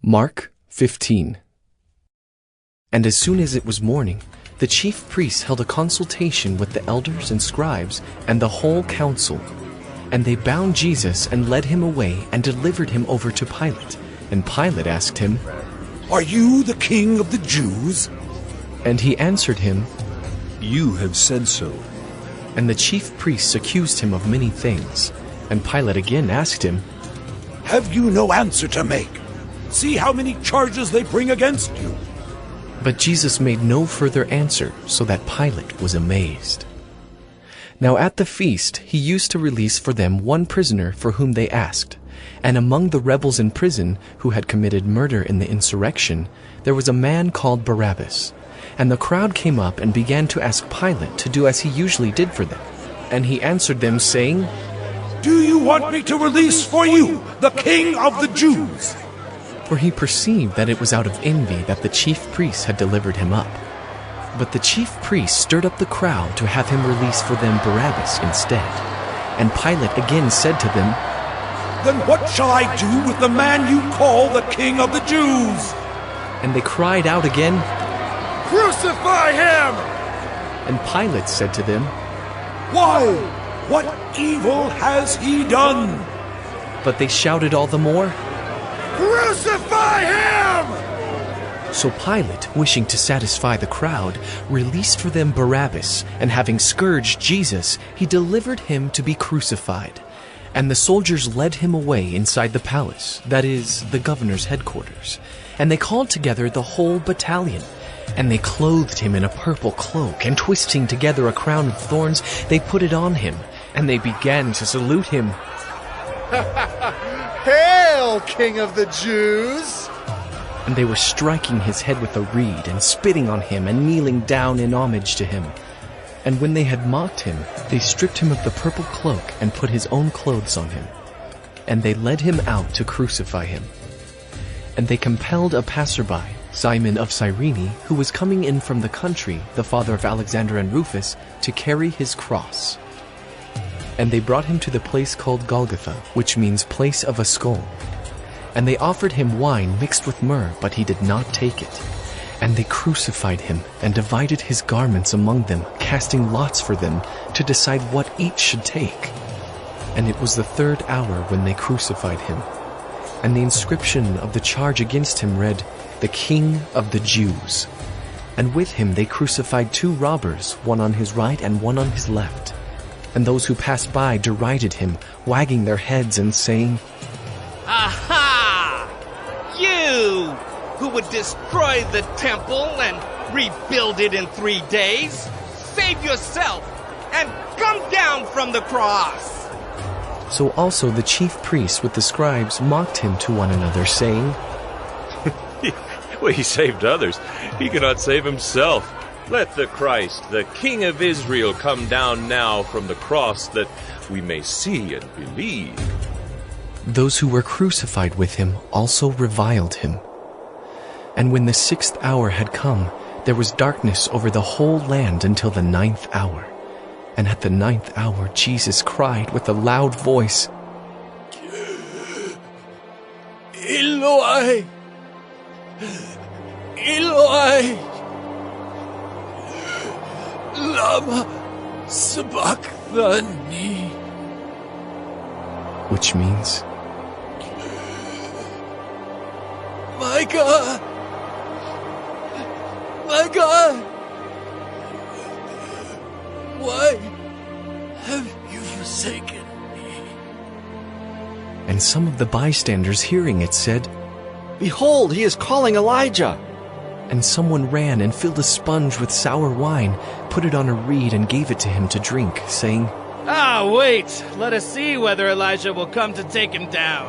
Mark 15. And as soon as it was morning, the chief priests held a consultation with the elders and scribes and the whole council. And they bound Jesus and led him away and delivered him over to Pilate. And Pilate asked him, "Are you the king of the Jews?" And he answered him, "You have said so." And the chief priests accused him of many things. And Pilate again asked him, "Have you no answer to make? See how many charges they bring against you." But Jesus made no further answer, so that Pilate was amazed. Now at the feast he used to release for them one prisoner for whom they asked. And among the rebels in prison who had committed murder in the insurrection, there was a man called Barabbas. And the crowd came up and began to ask Pilate to do as he usually did for them. And he answered them, saying, "Do you want me to release for you the king of the Jews?" For he perceived that it was out of envy that the chief priests had delivered him up. But the chief priests stirred up the crowd to have him release for them Barabbas instead. And Pilate again said to them, "Then what shall I do with the man you call the king of the Jews?" And they cried out again, "Crucify him!" And Pilate said to them, "Why? What evil has he done?" But they shouted all the more, "Crucify him!" So Pilate, wishing to satisfy the crowd, released for them Barabbas, and having scourged Jesus, he delivered him to be crucified. And the soldiers led him away inside the palace, that is, the governor's headquarters. And they called together the whole battalion. And they clothed him in a purple cloak, and twisting together a crown of thorns, they put it on him, and they began to salute him. "Hail, King of the Jews!" And they were striking his head with a reed, and spitting on him, and kneeling down in homage to him. And when they had mocked him, they stripped him of the purple cloak, and put his own clothes on him. And they led him out to crucify him. And they compelled a passerby, Simon of Cyrene, who was coming in from the country, the father of Alexander and Rufus, to carry his cross. And they brought him to the place called Golgotha, which means place of a skull. And they offered him wine mixed with myrrh, but he did not take it. And they crucified him, and divided his garments among them, casting lots for them, to decide what each should take. And it was the third hour when they crucified him. And the inscription of the charge against him read, "The King of the Jews." And with him they crucified two robbers, one on his right and one on his left. And those who passed by derided him, wagging their heads and saying, "Aha! You who would destroy the temple and rebuild it in 3 days, save yourself and come down from the cross." So also the chief priests with the scribes mocked him to one another, saying, Well, he saved others. He cannot save himself. Let the Christ, the King of Israel, come down now from the cross, that we may see and believe. Those who were crucified with him also reviled him. And when the 6th hour had come, there was darkness over the whole land until the 9th hour. And at the 9th hour Jesus cried with a loud voice, "Eloi, Eloi, lama sabachthani," which means, "My God, my God, why have you forsaken me?" And some of the bystanders hearing it said, "Behold, he is calling Elijah." and someone ran and filled a sponge with sour wine, put it on a reed and gave it to him to drink, saying, Wait, let us see whether Elijah will come to take him down.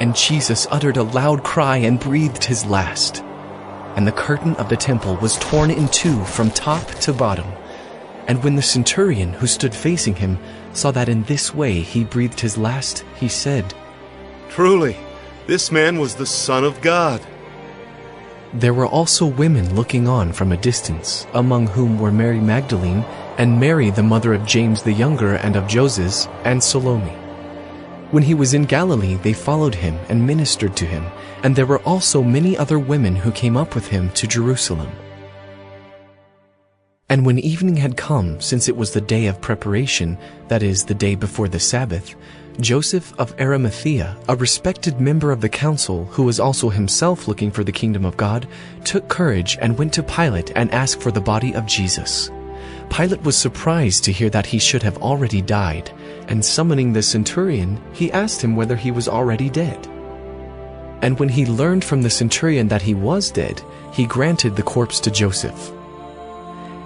And Jesus uttered a loud cry and breathed his last. And the curtain of the temple was torn in two from top to bottom. And when the centurion who stood facing him saw that in this way he breathed his last, he said, "Truly, this man was the Son of God." There were also women looking on from a distance, among whom were Mary Magdalene, and Mary the mother of James the younger and of Joses, and Salome. When he was in Galilee, they followed him and ministered to him, and there were also many other women who came up with him to Jerusalem. And when evening had come, since it was the day of preparation, that is, the day before the Sabbath, Joseph of Arimathea, a respected member of the council, who was also himself looking for the kingdom of God, took courage and went to Pilate and asked for the body of Jesus. Pilate was surprised to hear that he should have already died, and summoning the centurion, he asked him whether he was already dead. And when he learned from the centurion that he was dead, he granted the corpse to Joseph.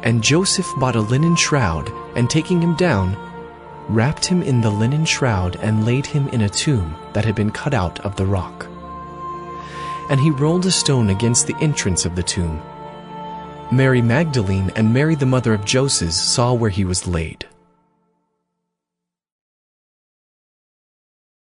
And Joseph bought a linen shroud, and taking him down, wrapped him in the linen shroud and laid him in a tomb that had been cut out of the rock. And he rolled a stone against the entrance of the tomb. Mary Magdalene and Mary the mother of Joseph saw where he was laid.